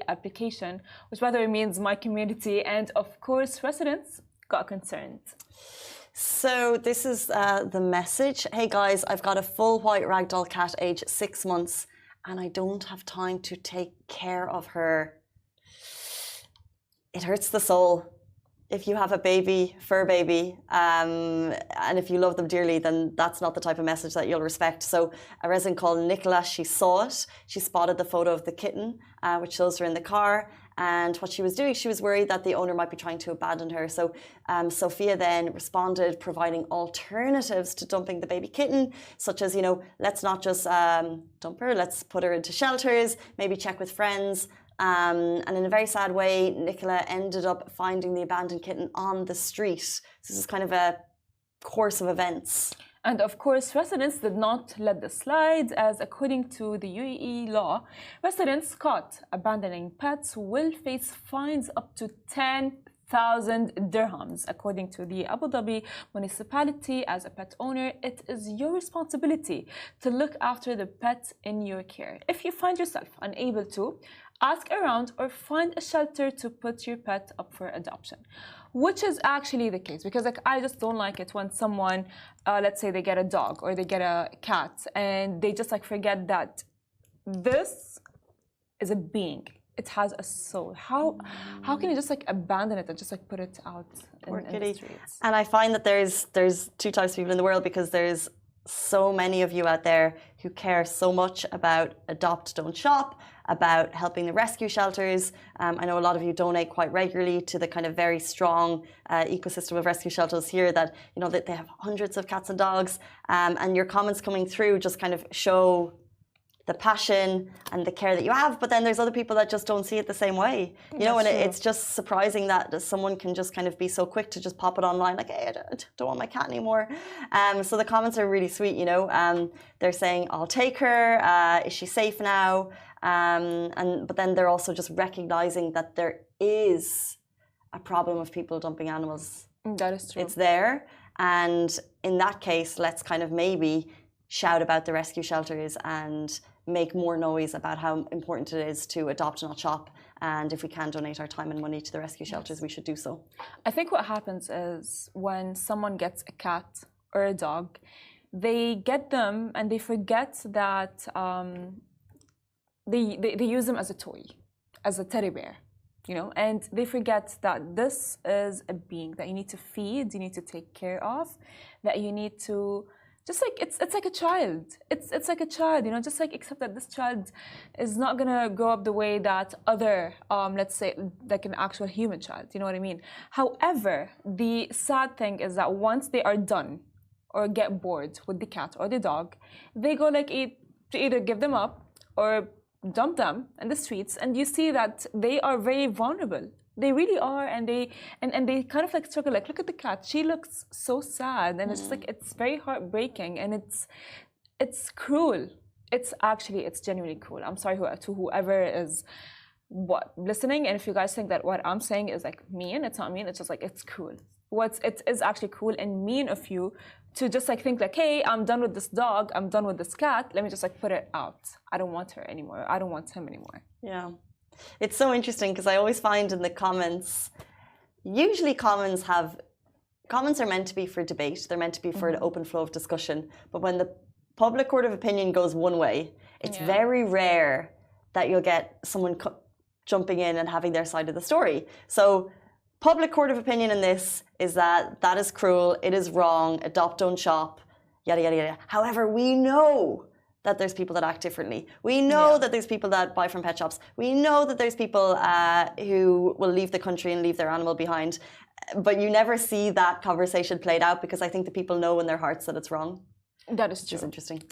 application, which by the way means my community, and of course residents got concerned. So this is the message. Hey guys, I've got a full white ragdoll cat age 6 months and I don't have time to take care of her. It hurts the soul. If you have a baby, fur baby, and if you love them dearly, then that's not the type of message that you'll respect. So a resident called Nicola, she saw it. She spotted the photo of the kitten, which shows her in the car. And what she was doing, she was worried that the owner might be trying to abandon her. So Sophia then responded, providing alternatives to dumping the baby kitten, such as, you know, let's not just dump her, let's put her into shelters, maybe check with friends. And in a very sad way, Nicola ended up finding the abandoned kitten on the street. This is kind of a course of events. And of course, residents did not let this slide, as according to the UAE law, residents caught abandoning pets will face fines up to 10,000 dirhams. According to the Abu Dhabi municipality, as a pet owner, it is your responsibility to look after the pet in your care. If you find yourself unable to, ask around or find a shelter to put your pet up for adoption, which is actually the case, because like I just don't like it when someone, let's say they get a dog or they get a cat and they just like forget that this is a being. It has a soul. How can you just like abandon it and just like put it out in the streets? And I find that there's two types of people in the world, because there's so many of you out there who care so much about adopt, don't shop, about helping the rescue shelters. I know a lot of you donate quite regularly to the kind of very strong ecosystem of rescue shelters here, that, you know, that they have hundreds of cats and dogs, and your comments coming through just kind of show the passion and the care that you have. But then there's other people that just don't see it the same way, you know, and it's just surprising that someone can just kind of be so quick to just pop it online like, hey, I don't want my cat anymore. So the comments are really sweet, you know. They're saying, I'll take her, is she safe now? But then they're also just recognizing that there is a problem of people dumping animals. That is true. It's there, and in that case, let's kind of maybe shout about the rescue shelters and make more noise about how important it is to adopt, not shop. And if we can donate our time and money to the rescue shelters, we should do so. I think what happens is when someone gets a cat or a dog, they get them and they forget that they use them as a toy, as a teddy bear, you know, and they forget that this is a being that you need to feed, you need to take care of, that you need to just like it's like a child. It's like a child, you know, just like, except that this child is not gonna grow up the way that other let's say like an actual human child, you know what I mean? However, the sad thing is that once they are done or get bored with the cat or the dog, they go like to either give them up or dump them in the streets, and you see that they are very vulnerable. They really are, and they kind of like struggle. Like, look at the cat; she looks so sad, and it's just like, it's very heartbreaking, and it's cruel. It's genuinely cruel. I'm sorry to whoever is listening, and if you guys think that what I'm saying is like mean, it's not mean. It's just like, it's cruel. It is actually cruel and mean of you to just like think like, hey, I'm done with this dog, I'm done with this cat. Let me just like put it out. I don't want her anymore. I don't want him anymore. Yeah. It's so interesting, because I always find in the comments, usually comments are meant to be for debate. They're meant to be for an open flow of discussion. But when the public court of opinion goes one way, it's very rare that you'll get someone jumping in and having their side of the story. So public court of opinion in this is that is cruel, it is wrong, adopt, don't shop, yada, yada, yada. However, we know that there's people that act differently. We know that there's people that buy from pet shops. We know that there's people who will leave the country and leave their animal behind. But you never see that conversation played out, because I think the people know in their hearts that it's wrong. That is true. Which is interesting.